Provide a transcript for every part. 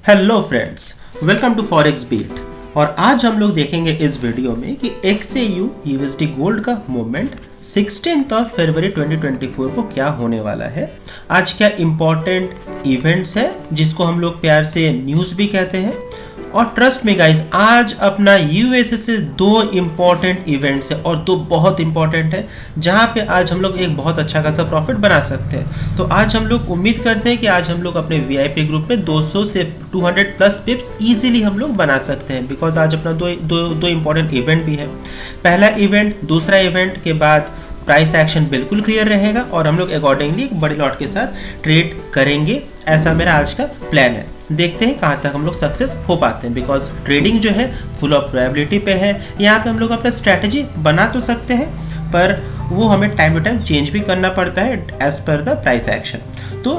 Hello friends, welcome to Forex Beat. और आज हम लोग देखेंगे इस वीडियो में कि XAU USD गोल्ड का मूवमेंट 16 फरवरी 2024 को क्या होने वाला है। आज क्या इम्पोर्टेंट इवेंट्स है जिसको हम लोग प्यार से न्यूज़ भी कहते हैं। और ट्रस्ट में गाइस, आज अपना यूएसए से दो इम्पॉर्टेंट इवेंट्स है और दो बहुत इम्पॉर्टेंट है जहां पे आज हम लोग एक बहुत अच्छा खासा प्रॉफिट बना सकते हैं। तो आज हम लोग उम्मीद करते हैं कि आज हम लोग अपने वीआईपी ग्रुप में 200 से 200 प्लस पिप्स इजीली हम लोग बना सकते हैं, बिकॉज आज अपना दो इम्पॉर्टेंट इवेंट भी है। पहला इवेंट, दूसरा इवेंट के बाद प्राइस एक्शन बिल्कुल क्लियर रहेगा और हम लोग अकॉर्डिंगली एक बड़ी लॉट के साथ ट्रेड करेंगे। ऐसा मेरा आज का प्लान है। देखते हैं कहाँ तक हम लोग सक्सेस हो पाते हैं, बिकॉज ट्रेडिंग जो है फुल ऑफ प्रोबेबिलिटी पे है। यहाँ पे हम लोग अपना स्ट्रैटेजी बना तो सकते हैं, पर वो हमें टाइम टू टाइम चेंज भी करना पड़ता है as per the price action. तो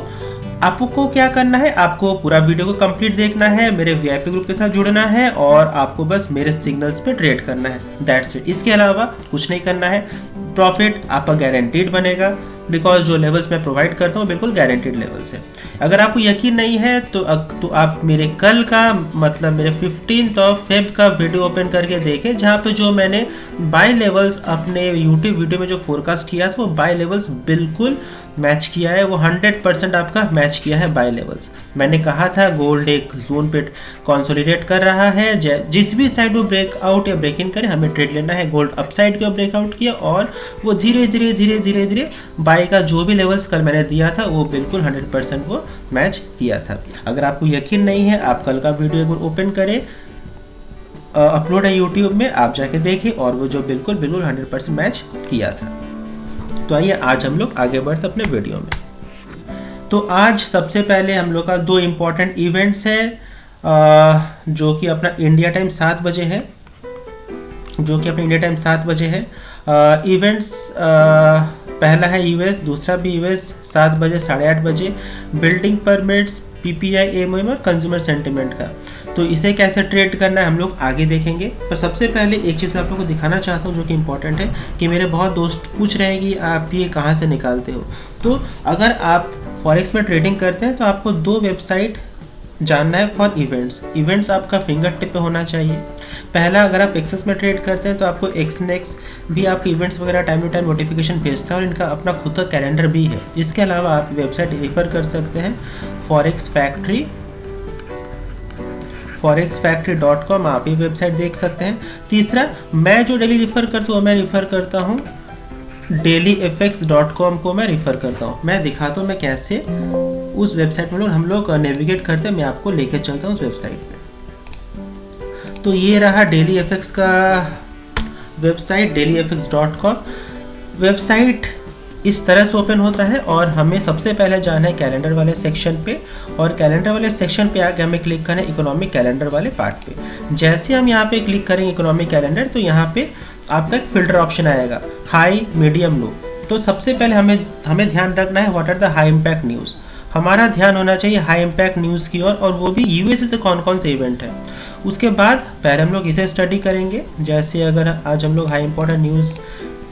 आपको क्या करना है, आपको पूरा वीडियो को कंप्लीट देखना है, मेरे वीआईपी ग्रुप के साथ जुड़ना है और आपको बस मेरे सिग्नल्स पे ट्रेड करना है, दैट्स इट। इसके अलावा कुछ नहीं करना है। प्रॉफिट आपका गारंटीड बनेगा, बिकॉज जो लेवल्स मैं प्रोवाइड करता हूँ बिल्कुल गारंटीड लेवल्स है। अगर आपको यकीन नहीं है तो आप मेरे कल का मतलब मेरे 15 फेब का वीडियो ओपन करके देखें, जहाँ पे जो मैंने बाय लेवल्स अपने यूट्यूब वीडियो में जो फोरकास्ट किया था वो बाय लेवल्स बिल्कुल मैच किया है। वो 100% आपका मैच किया है बाय लेवल्स। मैंने कहा था गोल्ड एक जोन पे कंसोलिडेट कर रहा है, जिस भी साइड वो ब्रेकआउट या ब्रेक इन करे हमें ट्रेड लेना है। गोल्ड अपसाइड की ओर ब्रेकआउट किया और वो धीरे धीरे बाय का जो भी लेवल्स कल मैंने दिया था वो बिल्कुल 100% वो मैच किया था। अगर आपको यकीन नहीं है, आप कल का वीडियो एक बार ओपन करें, अपलोड है यूट्यूब में, आप जाके देखें और वो जो बिल्कुल 100% मैच किया था। तो आइए आज हम लोग आगे बढ़ते अपने वीडियो में। तो आज सबसे पहले हम लोग का दो इम्पॉर्टेंट इवेंट्स है जो कि अपना इंडिया टाइम 7 बजे है, इवेंट्स पहला है यूएस, दूसरा भी यूएस 7 बजे 8:30 बजे। बिल्डिंग परमिट्स, PPI, AMOM और कंज्यूमर सेंटिमेंट का। तो इसे कैसे ट्रेड करना है हम लोग आगे देखेंगे। पर सबसे पहले एक चीज़ मैं आप लोगों को दिखाना चाहता हूँ जो कि इम्पोर्टेंट है, कि मेरे बहुत दोस्त पूछ रहे हैं कि आप ये कहाँ से निकालते हो। तो अगर आप फॉरेक्स में ट्रेडिंग करते हैं तो आपको दो वेबसाइट जानना है फॉर इवेंट्स आपका फिंगर टिप पे होना चाहिए। पहला, अगर आप एक्सेस में ट्रेड करते हैं तो आपको एक्सनेक्स भी आपके इवेंट्स वगैरह टाइम टू टाइम नोटिफिकेशन भेजता है और इनका अपना खुद का कैलेंडर भी है। इसके अलावा आप वेबसाइट रेफर कर सकते हैं forex factory.com, आप ये वेबसाइट देख सकते हैं। तीसरा, मैं जो डेली रेफर करता हूँ मैं रेफर करता हूँ dailyfx.com को मैं रेफर करता हूँ। मैं दिखाता हूँ मैं कैसे उस वेबसाइट में हम लोग नेविगेट करते हैं। मैं आपको लेके चलता हूँ उस वेबसाइट पे। तो ये रहा dailyfx का वेबसाइट, dailyfx.com। वेबसाइट इस तरह से ओपन होता है और हमें सबसे पहले जाना है कैलेंडर वाले सेक्शन पे, और कैलेंडर वाले सेक्शन पे आके हमें क्लिक करना है इकोनॉमिक कैलेंडर वाले पार्ट पे। जैसे हम यहाँ पे क्लिक करेंगे इकोनॉमिक कैलेंडर, तो यहाँ पे आपका एक फिल्टर ऑप्शन आएगा, हाई, मीडियम, लो। तो सबसे पहले हमें ध्यान रखना है what are the high impact news. हमारा ध्यान होना चाहिए हाई इम्पैक्ट न्यूज़ की ओर, और वो भी यूएसए से कौन कौन से इवेंट है। उसके बाद पहले हम लोग इसे स्टडी करेंगे। जैसे अगर आज हम लोग हाई इंपॉर्टेंट न्यूज़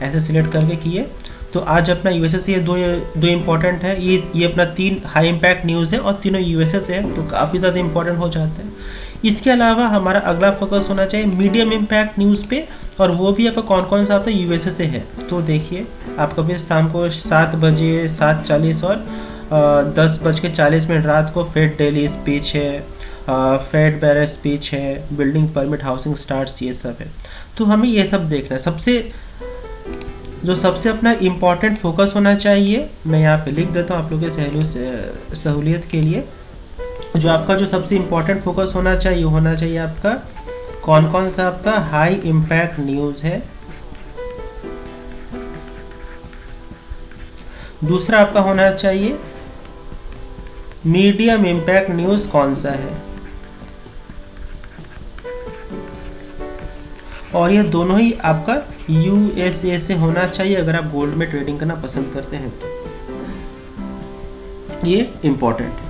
ऐसे सिलेक्ट करके किए, तो आज अपना यूएसए से ये दो इम्पॉर्टेंट है। ये अपना 3 हाई इम्पैक्ट न्यूज़ है और तीनों यूएसए से है, तो काफ़ी ज़्यादा इंपॉर्टेंट हो जाते हैं। इसके अलावा हमारा अगला फोकस होना चाहिए मीडियम इम्पैक्ट न्यूज़ पे, और वो भी आपका कौन कौन सा आपका यूएसए से है। तो देखिए आपका भी शाम को 7 बजे 7:40 और 10:40 रात को फेड डेली स्पीच है, फेड बेरर स्पीच है, बिल्डिंग परमिट, हाउसिंग स्टार्ट्स, ये सब है। तो हमें ये सब देखना है। सबसे अपना इम्पॉर्टेंट फोकस होना चाहिए, मैं यहाँ पे लिख देता हूँ आप लोगों के सहूलियत के लिए। जो सबसे इम्पॉर्टेंट फोकस होना चाहिए आपका कौन कौन सा आपका हाई इम्पैक्ट न्यूज़ है। दूसरा आपका होना चाहिए मीडियम इम्पैक्ट न्यूज़ कौन सा है, और ये दोनों ही आपका यूएसए से होना चाहिए अगर आप गोल्ड में ट्रेडिंग करना पसंद करते हैं तो। ये इम्पॉर्टेंट है,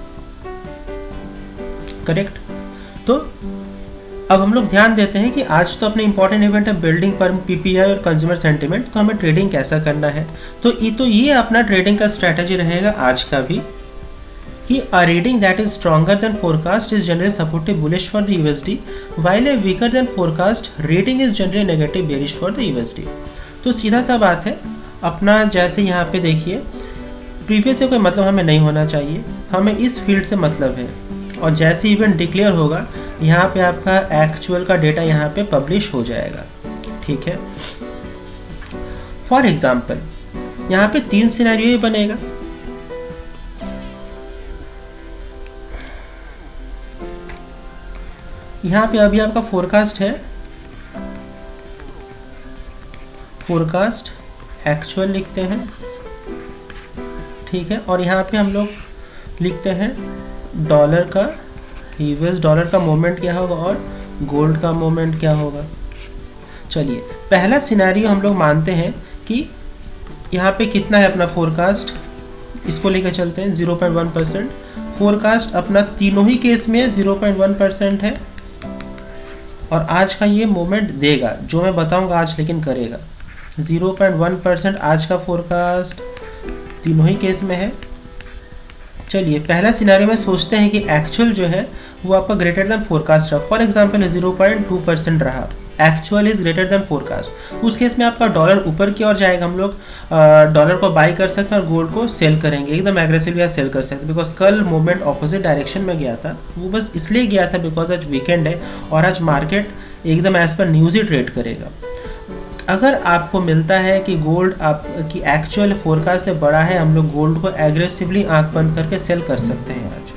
करेक्ट। तो अब हम लोग ध्यान देते हैं कि आज तो अपने इंपॉर्टेंट इवेंट है बिल्डिंग पर PPI और कंज्यूमर सेंटिमेंट। तो हमें ट्रेडिंग कैसा करना है, तो ये अपना ट्रेडिंग का स्ट्रैटेजी रहेगा आज का भी, कि a reading that is stronger than forecast is generally supportive bullish for the USD while a weaker than forecast reading is generally negative bearish for the USD। तो सीधा सा बात है अपना, जैसे यहाँ पे देखिए प्रीवियस से कोई मतलब हमें नहीं होना चाहिए, हमें इस फील्ड से मतलब है, और जैसे इवेंट डिक्लेयर होगा यहाँ पे आपका एक्चुअल का डेटा यहाँ पे पब्लिश हो जाएगा, ठीक है। फॉर एग्जाम्पल यहाँ पे 3 सिनेरियो ही बनेगा। यहाँ पे अभी आपका फोरकास्ट है, फोरकास्ट एक्चुअल लिखते हैं, ठीक है, और यहाँ पे हम लोग लिखते हैं डॉलर का, यूएस डॉलर का मूवमेंट क्या होगा और गोल्ड का मूवमेंट क्या होगा। चलिए पहला सिनेरियो हम लोग मानते हैं कि यहाँ पे कितना है अपना फोरकास्ट, इसको लेकर चलते हैं 0.1%। फोरकास्ट अपना तीनों ही केस में 0.1% है और आज का ये मूवमेंट देगा जो मैं बताऊंगा आज, लेकिन करेगा 0.1% आज का फोरकास्ट तीनों ही केस में है। चलिए पहला सिनेरियो में सोचते हैं कि एक्चुअल जो है वो आपका ग्रेटर देन फोरकास्ट रहा। फॉर एग्जांपल 0.2% रहा, actual is greater than forecast. उस केस में आपका डॉलर ऊपर की ओर जाएगा, हम लोग डॉलर को बाई कर सकते हैं और गोल्ड को सेल करेंगे, एकदम एग्रेसिवली सेल कर सकते हैं। बिकॉज कल मूवमेंट ऑपोजिट डायरेक्शन में गया था, वो बस इसलिए गया था बिकॉज आज वीकेंड है और आज मार्केट एकदम एज पर न्यूज़ ही ट्रेड करेगा। अगर आपको मिलता है कि गोल्ड आपकी एक्चुअल फोरकास्ट से बड़ा है, हम लोग गोल्ड को एग्रेसिवली आंख बंद करके सेल कर सकते हैं आज।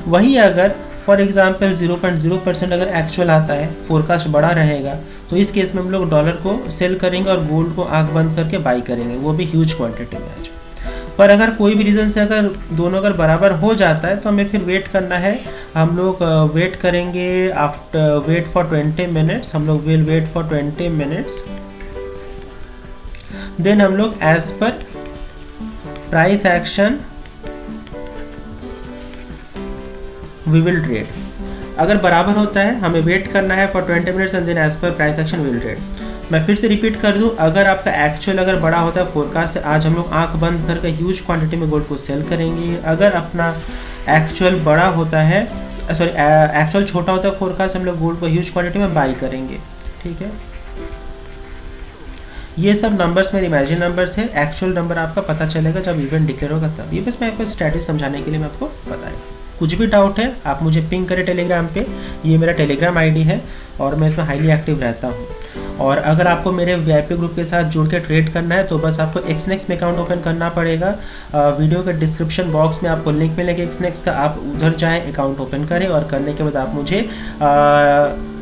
वही अगर फॉर एग्जांपल 0.0% अगर एक्चुअल आता है, फोरकास्ट बड़ा रहेगा, तो इस केस में हम लोग डॉलर को सेल करेंगे और गोल्ड को आंख बंद करके बाई करेंगे, वो भी ह्यूज क्वांटिटी में आज। पर अगर कोई भी रीज़न से अगर दोनों अगर बराबर हो जाता है तो हमें फिर वेट करना है, हम लोग वेट करेंगे आफ्टर वेट फॉर 20 मिनट्स, हम लोग will wait for 20 minutes, then हम लोग as per price action we will trade. अगर बराबर होता है हमें वेट करना है for 20 minutes and then as per price action we will trade. मैं फिर से रिपीट कर दूं, अगर आपका एक्चुअल अगर बड़ा होता है फोरकास्ट से, आज हम लोग आंख बंद करके ह्यूज क्वांटिटी में गोल्ड को सेल करेंगे। अगर अपना एक्चुअल बड़ा होता है, सॉरी एक्चुअल छोटा होता है फोरकास्ट, हम लोग गोल्ड को ह्यूज क्वांटिटी में बाई करेंगे, ठीक है। ये सब नंबर्स मेरे इमेजिन नंबर्स है, एक्चुअल नंबर आपका पता चलेगा जब इवेंट डिक्लेयर होगा तब। ये बस मैं आपको स्ट्रैटेजी समझाने के लिए मैं आपको बताया। कुछ भी डाउट है आप मुझे पिंग करें टेलीग्राम पे, ये मेरा टेलीग्राम आईडी है और मैं इसमें हाईली एक्टिव रहता हूँ। और अगर आपको मेरे वीआईपी ग्रुप के साथ जुड़ के ट्रेड करना है तो बस आपको एक्सनेक्स में अकाउंट ओपन करना पड़ेगा। वीडियो के डिस्क्रिप्शन बॉक्स में आपको लिंक मिलेगा एक्सनेक्स का, आप उधर जाएँ, अकाउंट ओपन करें और करने के बाद आप मुझे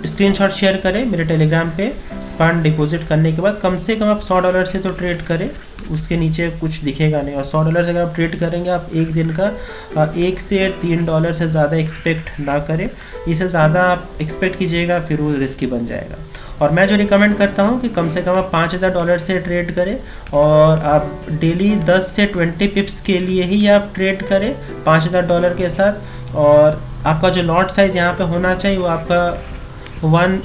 स्क्रीनशॉट शेयर करें मेरे टेलीग्राम पे। फंड डिपॉजिट करने के बाद कम से कम आप $100 से तो ट्रेड करें, उसके नीचे कुछ दिखेगा नहीं। और $100 अगर आप ट्रेड करेंगे, आप एक दिन का $1 से $3 से ज़्यादा एक्सपेक्ट ना करें। इससे ज़्यादा आप एक्सपेक्ट कीजिएगा फिर वो रिस्की बन जाएगा। और मैं जो रिकमेंड करता हूँ कि कम से कम आप $5000 से ट्रेड करें और आप डेली 10 से 20 पिप्स के लिए ही आप ट्रेड करें $5000 के साथ। और आपका जो लॉट साइज़ यहाँ पे होना चाहिए वो आपका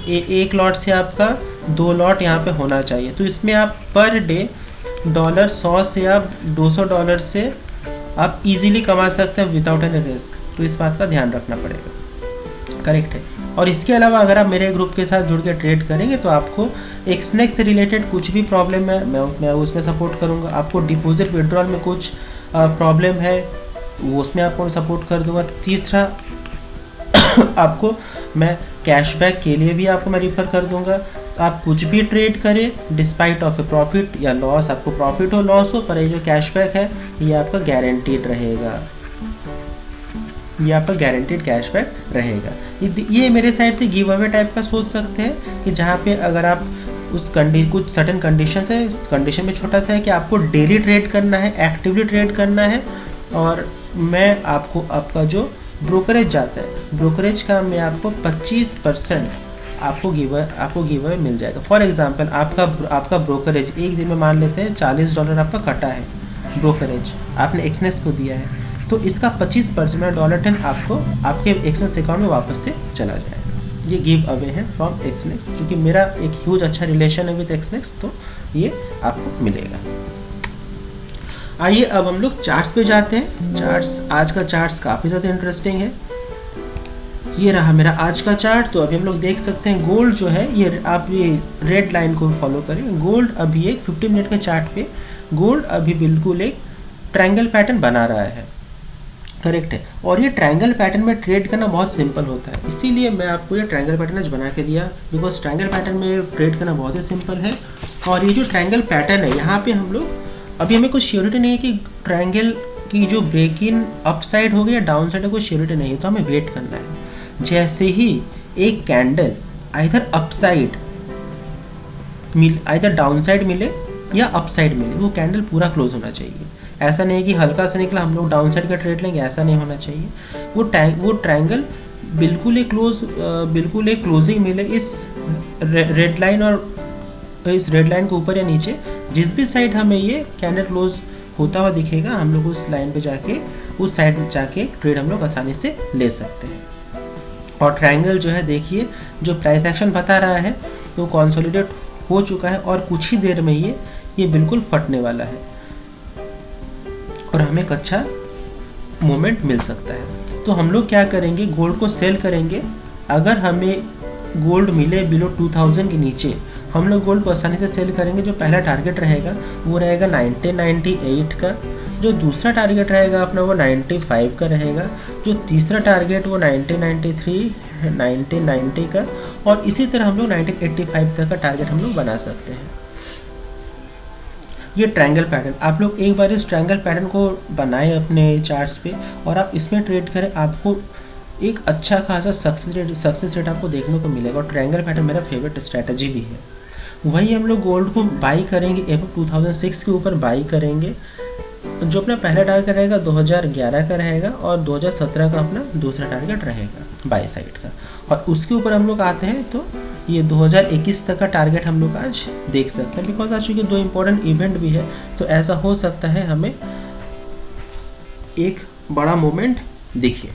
एक लॉट से आपका 2 लॉट यहाँ पे होना चाहिए। तो इसमें आप पर डे $100 से आप $200 से आप इजीली कमा सकते हैं विदाउट एनी रिस्क। तो इस बात का ध्यान रखना पड़ेगा, करेक्ट है। और इसके अलावा अगर आप मेरे ग्रुप के साथ जुड़ के ट्रेड करेंगे तो आपको एक्सनेक्स से रिलेटेड कुछ भी प्रॉब्लम है मैं उसमें सपोर्ट करूँगा। आपको डिपॉजिट विड्रॉल में कुछ प्रॉब्लम है वो उसमें आपको सपोर्ट कर दूँगा। तीसरा आपको मैं कैशबैक के लिए भी आपको मैं रिफ़र कर दूंगा। आप कुछ भी ट्रेड करें डिस्पाइट ऑफ ए प्रॉफिट या लॉस, आपको प्रॉफिट हो लॉस हो, पर ये जो कैशबैक है ये आपका गारंटीड रहेगा, ये आपका गारंटीड कैशबैक रहेगा। ये मेरे साइड से गिव अवे टाइप का सोच सकते हैं कि जहाँ पे अगर आप उस कुछ सर्टेन कंडीशन है, कंडीशन में छोटा सा है कि आपको डेली ट्रेड करना है, एक्टिवली ट्रेड करना है, और मैं आपको आपका जो ब्रोकरेज जाता है, ब्रोकरेज का मैं आपको 25% आपको गिव अवे मिल जाएगा। फॉर एग्जांपल आपका ब्रोकरेज एक दिन में मान लेते हैं $40 आपका कटा है ब्रोकरेज, आपने एक्सनेक्स को दिया है, तो इसका 25% $10 आपको आपके एक्सनेक्स अकाउंट में वापस से चला जाएगा। ये गिव अवे है फ्रॉम एक्सनेक्स, क्योंकि मेरा एक ह्यूज अच्छा रिलेशन है विद एक्सनेक्स, तो ये आपको मिलेगा। आइए अब हम लोग चार्ट्स पे जाते हैं। चार्ट्स, आज का चार्ट्स काफ़ी ज़्यादा इंटरेस्टिंग है। ये रहा मेरा आज का चार्ट। तो अभी हम लोग देख सकते हैं गोल्ड जो है, ये आप ये रेड लाइन को फॉलो करें। गोल्ड अभी एक 50 मिनट के चार्ट पे गोल्ड अभी बिल्कुल एक ट्रायंगल पैटर्न बना रहा है, करेक्ट है। और ये ट्रायंगल पैटर्न में ट्रेड करना बहुत सिंपल होता है, इसीलिए मैं आपको ये ट्रायंगल पैटर्न आज बना के दिया, बिकॉज ट्रायंगल पैटर्न में ट्रेड करना बहुत ही सिंपल है। और ये जो ट्रायंगल पैटर्न है, यहाँ पे हम लोग अभी हमें कुछ श्योरिटी नहीं है कि ट्रायंगल की जो ब्रेक इन अप साइड हो गया या डाउन साइड है, कोई श्योरिटी नहीं है, तो हमें वेट करना है। जैसे ही एक कैंडल आइदर अपसाइड मिल, आइदर डाउन साइड मिले या अपसाइड मिले, वो कैंडल पूरा क्लोज होना चाहिए। ऐसा नहीं है कि हल्का सा निकला हम लोग डाउन साइड का ट्रेड लेंगे, ऐसा नहीं होना चाहिए। वो ट्रायंगल बिल्कुल एक क्लोजिंग मिले इस रेड लाइन और इस रेड लाइन के ऊपर या नीचे, जिस भी साइड हमें ये कैंडल क्लोज होता हुआ दिखेगा, हम लोग उस लाइन पे जाके उस साइड जाके ट्रेड हम लोग आसानी से ले सकते हैं। और ट्रायंगल जो है, देखिए जो प्राइस एक्शन बता रहा है वो कंसोलिडेट हो चुका है और कुछ ही देर में ये बिल्कुल फटने वाला है और हमें एक अच्छा मोमेंट मिल सकता है। तो हम लोग क्या करेंगे, गोल्ड को सेल करेंगे। अगर हमें गोल्ड मिले बिलो 2000 के नीचे, हम लोग गोल्ड को आसानी से सेल करेंगे। जो पहला टारगेट रहेगा वो रहेगा 1998 का, जो दूसरा टारगेट रहेगा अपना वो 95 का रहेगा, जो तीसरा टारगेट वो 1993, 1990 का, और इसी तरह हम लोग 1985 तक का टारगेट हम लोग बना सकते हैं। ये ट्रायंगल पैटर्न, आप लोग एक बार इस ट्रायंगल पैटर्न को बनाएं अपने चार्ट्स पे और आप इसमें ट्रेड करें, आपको एक अच्छा खासा सक्सेस रेट आपको देखने को मिलेगा। और ट्रायंगल पैटर्न मेरा फेवरेट स्ट्रैटेजी भी है। वही हम लोग गोल्ड को बाई करेंगे, एवं 2006 के ऊपर बाई करेंगे। जो अपना पहला टारगेट रहेगा 2011 का रहेगा और 2017 का अपना दूसरा टारगेट रहेगा बाई साइड का। और उसके ऊपर हम लोग आते हैं तो ये 2021 तक का टारगेट हम लोग आज देख सकते हैं, बिकॉज आज चूँकि 2 इम्पोर्टेंट इवेंट भी है, तो ऐसा हो सकता है हमें एक बड़ा मोमेंट दिखे।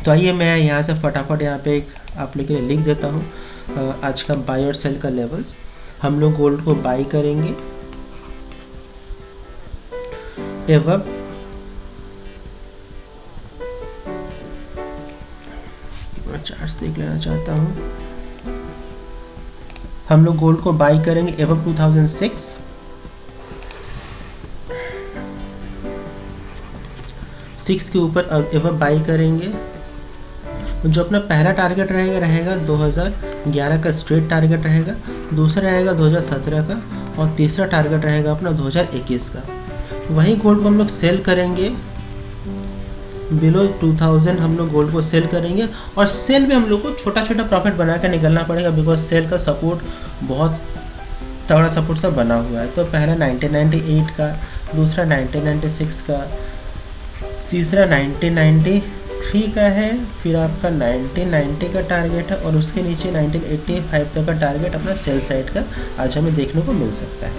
तो आइए मैं यहाँ से फटाफट यहाँ पे एक आप लोग के लिए लिख देता हूँ आज का बाई और सेल का लेवल्स। हम लोग गोल्ड को बाई करेंगे एवं चार्ट्स देख लेना चाहता हूँ। हम लोग गोल्ड को बाई करेंगे एवं 2006 के ऊपर एवं बाई करेंगे। जो अपना पहला टारगेट रहेगा 2011 का स्ट्रेट टारगेट रहेगा, दूसरा रहेगा 2017 का और तीसरा टारगेट रहेगा अपना 2021 का। वहीं गोल्ड को हम लोग सेल करेंगे बिलो 2000, हम लोग गोल्ड को सेल करेंगे। और सेल में हम लोग को छोटा छोटा प्रॉफिट बना कर निकलना पड़ेगा, बिकॉज सेल का सपोर्ट बहुत तगड़ा सपोर्ट सा बना हुआ है। तो पहला 1998 का, दूसरा 1996 का, तीसरा 1993 का है, फिर आपका 1990 का टारगेट है और उसके नीचे 1985 तक का टारगेट अपना सेल साइड का आज हमें देखने को मिल सकता है।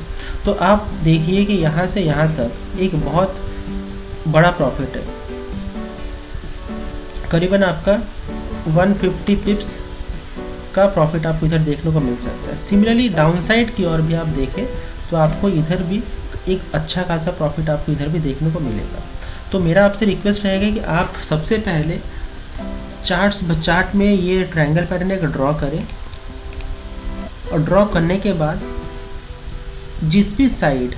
तो आप देखिए कि यहाँ से यहाँ तक एक बहुत बड़ा प्रॉफिट है, करीबन आपका 150 पिप्स का प्रॉफिट आपको इधर देखने को मिल सकता है। सिमिलरली डाउन साइड की ओर भी आप देखें तो आपको इधर भी एक अच्छा खासा प्रॉफिट आपको इधर भी देखने को मिलेगा। तो मेरा आपसे रिक्वेस्ट रहेगा कि आप सबसे पहले चार्ट में ये ट्रायंगल पैटर्न एक ड्रॉ करें और ड्रॉ करने के बाद जिस भी साइड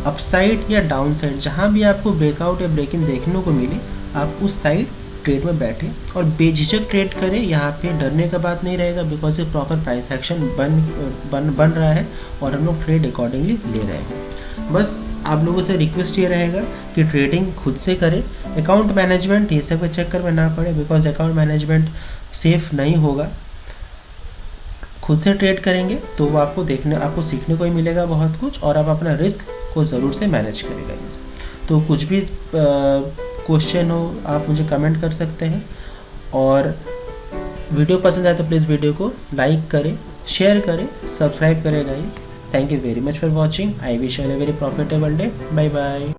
अपसाइड या डाउन साइड जहाँ भी आपको ब्रेकआउट या ब्रेक इन देखने को मिले, आप उस साइड ट्रेड में बैठें और बेझिझक ट्रेड करें। यहाँ पे डरने का बात नहीं रहेगा, बिकॉज ये प्रॉपर प्राइस एक्शन बन रहा है और हम लोग ट्रेड अकॉर्डिंगली ले रहे हैं। बस आप लोगों से रिक्वेस्ट ये रहेगा कि ट्रेडिंग खुद से करें, अकाउंट मैनेजमेंट ये सब चेक कर ना पड़े, बिकॉज अकाउंट मैनेजमेंट सेफ नहीं होगा। खुद से ट्रेड करेंगे तो वो आपको सीखने को ही मिलेगा बहुत कुछ, और आप अपना रिस्क को ज़रूर से मैनेज करेगा इनसे। तो कुछ भी क्वेश्चन हो आप मुझे कमेंट कर सकते हैं, और वीडियो पसंद आए तो प्लीज़ वीडियो को लाइक करें, शेयर करें, सब्सक्राइब करें guys. Thank you very much for watching. I wish you a very profitable day. Bye bye.